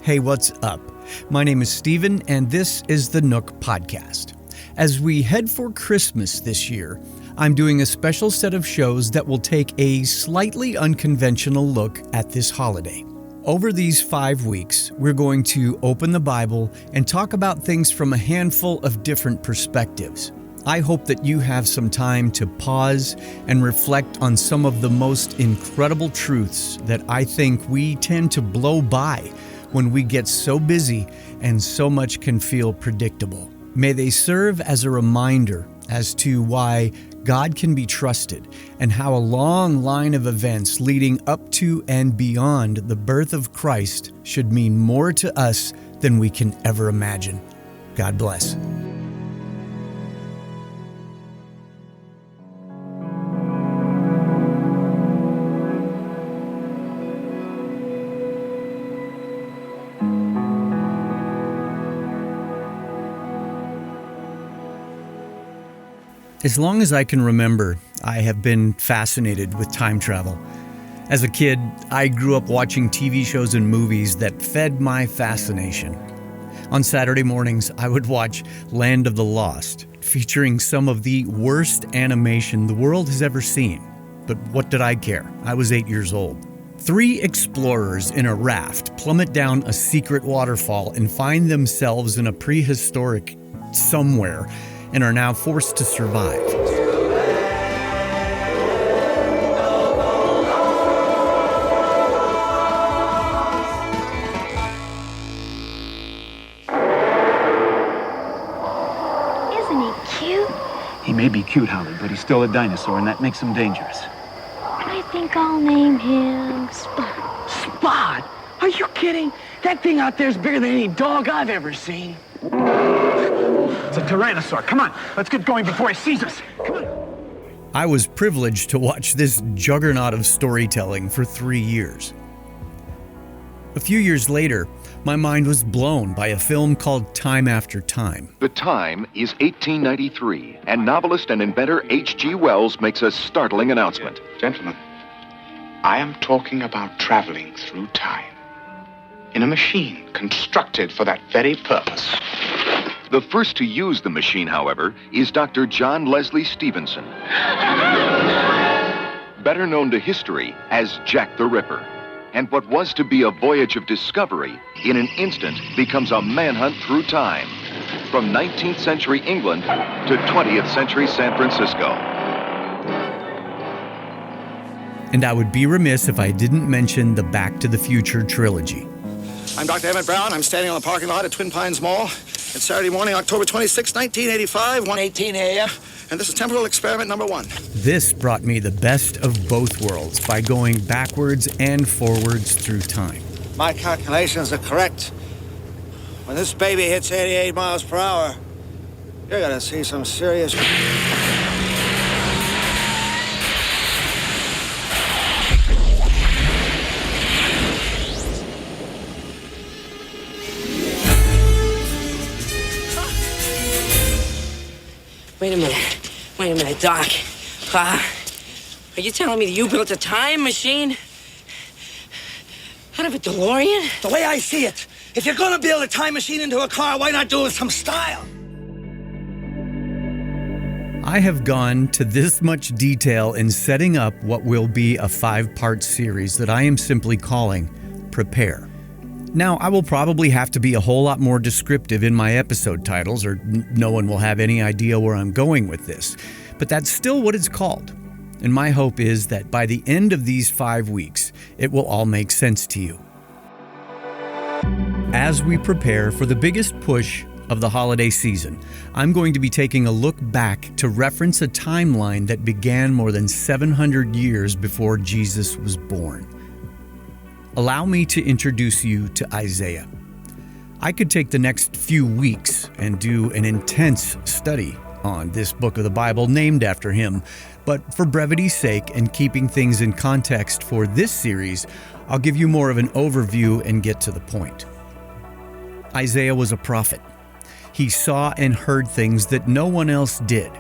Hey, what's up? My name is Steven, and this is the Nook Podcast. As we head for Christmas this year, I'm doing a special set of shows that will take a slightly unconventional look at this holiday. Over these 5 weeks, we're going to open the Bible and talk about things from a handful of different perspectives. I hope that you have some time to pause and reflect on some of the most incredible truths that I think we tend to blow by when we get so busy and so much can feel predictable. May they serve as a reminder as to why God can be trusted and how a long line of events leading up to and beyond the birth of Christ should mean more to us than we can ever imagine. God bless. As long as I can remember, I have been fascinated with time travel. As a kid, I grew up watching TV shows and movies that fed my fascination. On Saturday mornings, I would watch Land of the Lost, featuring some of the worst animation the world has ever seen. But what did I care? I was 8 years old. 3 explorers in a raft plummet down a secret waterfall and find themselves in a prehistoric somewhere and are now forced to survive. Isn't he cute? He may be cute, Holly, but he's still a dinosaur, and that makes him dangerous. I think I'll name him Spot. Spot? Are you kidding? That thing out there is bigger than any dog I've ever seen. It's a tyrannosaur. Come on, let's get going before he sees us. Come on. I was privileged to watch this juggernaut of storytelling for 3 years. A few years later, my mind was blown by a film called Time After Time. The time is 1893, and novelist and inventor H.G. Wells makes a startling announcement. Gentlemen, I am talking about traveling through time in a machine constructed for that very purpose. The first to use the machine, however, is Dr. John Leslie Stevenson, better known to history as Jack the Ripper. And what was to be a voyage of discovery, in an instant becomes a manhunt through time, from 19th century England to 20th century San Francisco. And I would be remiss if I didn't mention the Back to the Future trilogy. I'm Dr. Emmett Brown. I'm standing on the parking lot at Twin Pines Mall. It's Saturday morning, October 26, 1985, 1:18 a.m., and this is temporal experiment number 1. This brought me the best of both worlds by going backwards and forwards through time. My calculations are correct. When this baby hits 88 miles per hour, you're gonna see some serious... Wait a minute, Doc. Are you telling me that you built a time machine out of a DeLorean? The way I see it, if you're gonna build a time machine into a car, why not do it with some style? I have gone to this much detail in setting up what will be a 5-part series that I am simply calling Prepare. Now, I will probably have to be a whole lot more descriptive in my episode titles, or no one will have any idea where I'm going with this. But that's still what it's called. And my hope is that by the end of these 5 weeks, it will all make sense to you. As we prepare for the biggest push of the holiday season, I'm going to be taking a look back to reference a timeline that began more than 700 years before Jesus was born. Allow me to introduce you to Isaiah. I could take the next few weeks and do an intense study on this book of the Bible named after him, but for brevity's sake and keeping things in context for this series, I'll give you more of an overview and get to the point. Isaiah was a prophet. He saw and heard things that no one else did.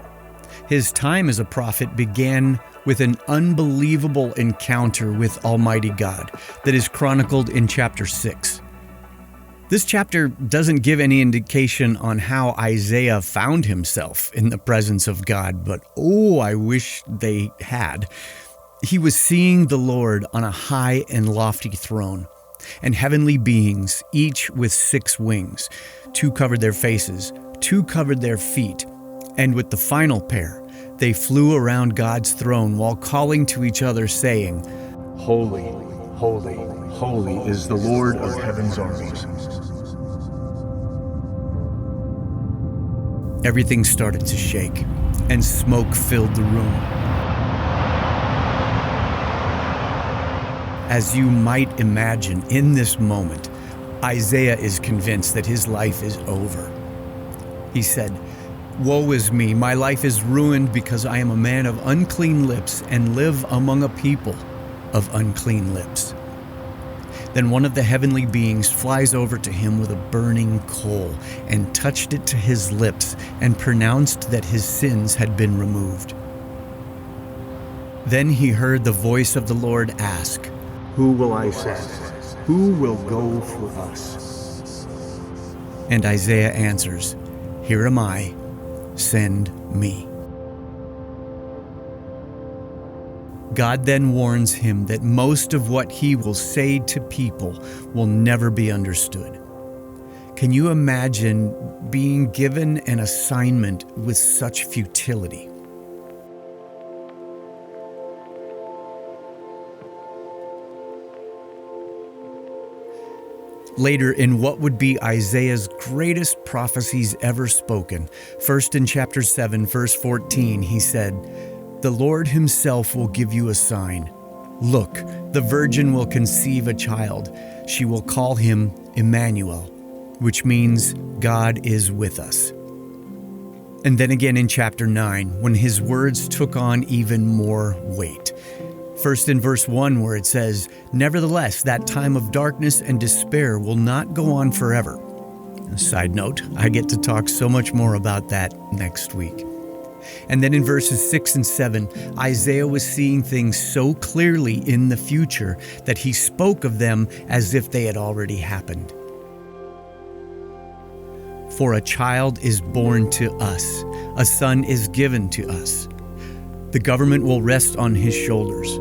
His time as a prophet began with an unbelievable encounter with Almighty God that is chronicled in chapter 6. This chapter doesn't give any indication on how Isaiah found himself in the presence of God, but I wish they had. He was seeing the Lord on a high and lofty throne, and heavenly beings, each with 6 wings. 2 covered their faces, 2 covered their feet, and with the final pair, they flew around God's throne while calling to each other, saying, "Holy, holy, holy is the Lord of heaven's armies." Everything started to shake, and smoke filled the room. As you might imagine, in this moment, Isaiah is convinced that his life is over. He said, "Woe is me, my life is ruined because I am a man of unclean lips and live among a people of unclean lips." Then one of the heavenly beings flies over to him with a burning coal and touched it to his lips and pronounced that his sins had been removed. Then he heard the voice of the Lord ask, "Who will I send? Who will go for us?" And Isaiah answers, "Here am I, send me." God then warns him that most of what he will say to people will never be understood. Can you imagine being given an assignment with such futility? Later, in what would be Isaiah's greatest prophecies ever spoken, first in chapter 7, verse 14, he said, "The Lord himself will give you a sign. Look, the virgin will conceive a child. She will call him Emmanuel," which means God is with us. And then again in chapter 9, when his words took on even more weight. First in verse 1, where it says, "Nevertheless, that time of darkness and despair will not go on forever." A side note, I get to talk so much more about that next week. And then in verses 6 and 7, Isaiah was seeing things so clearly in the future that he spoke of them as if they had already happened. "For a child is born to us, a son is given to us. The government will rest on his shoulders,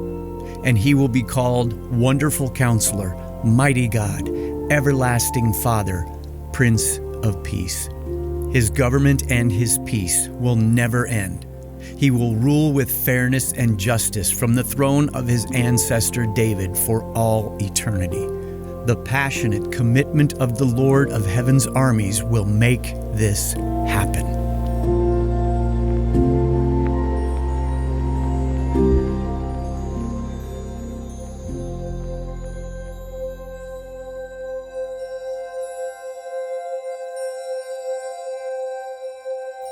and he will be called Wonderful Counselor, Mighty God, Everlasting Father, Prince of Peace. His government and his peace will never end. He will rule with fairness and justice from the throne of his ancestor David for all eternity. The passionate commitment of the Lord of heaven's armies will make this happen."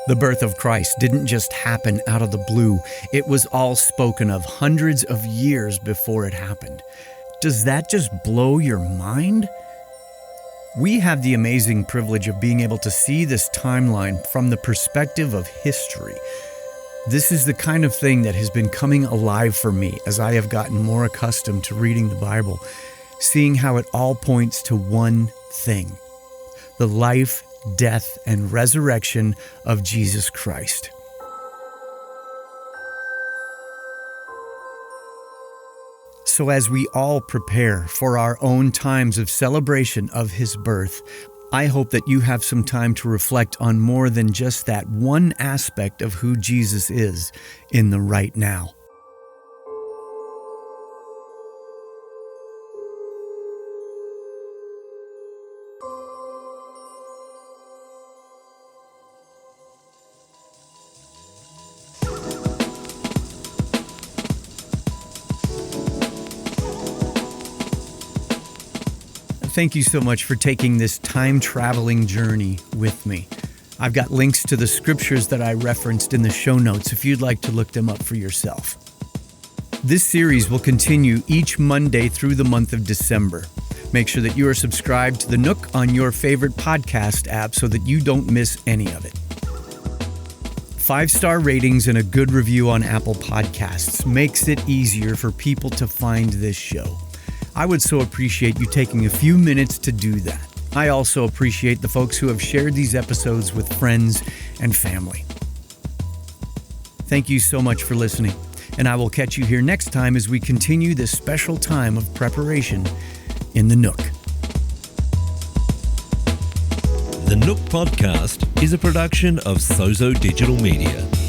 The birth of Christ didn't just happen out of the blue. It was all spoken of hundreds of years before it happened. Does that just blow your mind? We have the amazing privilege of being able to see this timeline from the perspective of history. This is the kind of thing that has been coming alive for me as I have gotten more accustomed to reading the Bible, seeing how it all points to one thing: the life, death, and resurrection of Jesus Christ. So as we all prepare for our own times of celebration of his birth, I hope that you have some time to reflect on more than just that one aspect of who Jesus is in the right now. Thank you so much for taking this time-traveling journey with me. I've got links to the scriptures that I referenced in the show notes if you'd like to look them up for yourself. This series will continue each Monday through the month of December. Make sure that you are subscribed to the Nook on your favorite podcast app so that you don't miss any of it. 5-star ratings and a good review on Apple Podcasts makes it easier for people to find this show. I would so appreciate you taking a few minutes to do that. I also appreciate the folks who have shared these episodes with friends and family. Thank you so much for listening, and I will catch you here next time as we continue this special time of preparation in the Nook. The Nook Podcast is a production of Sozo Digital Media.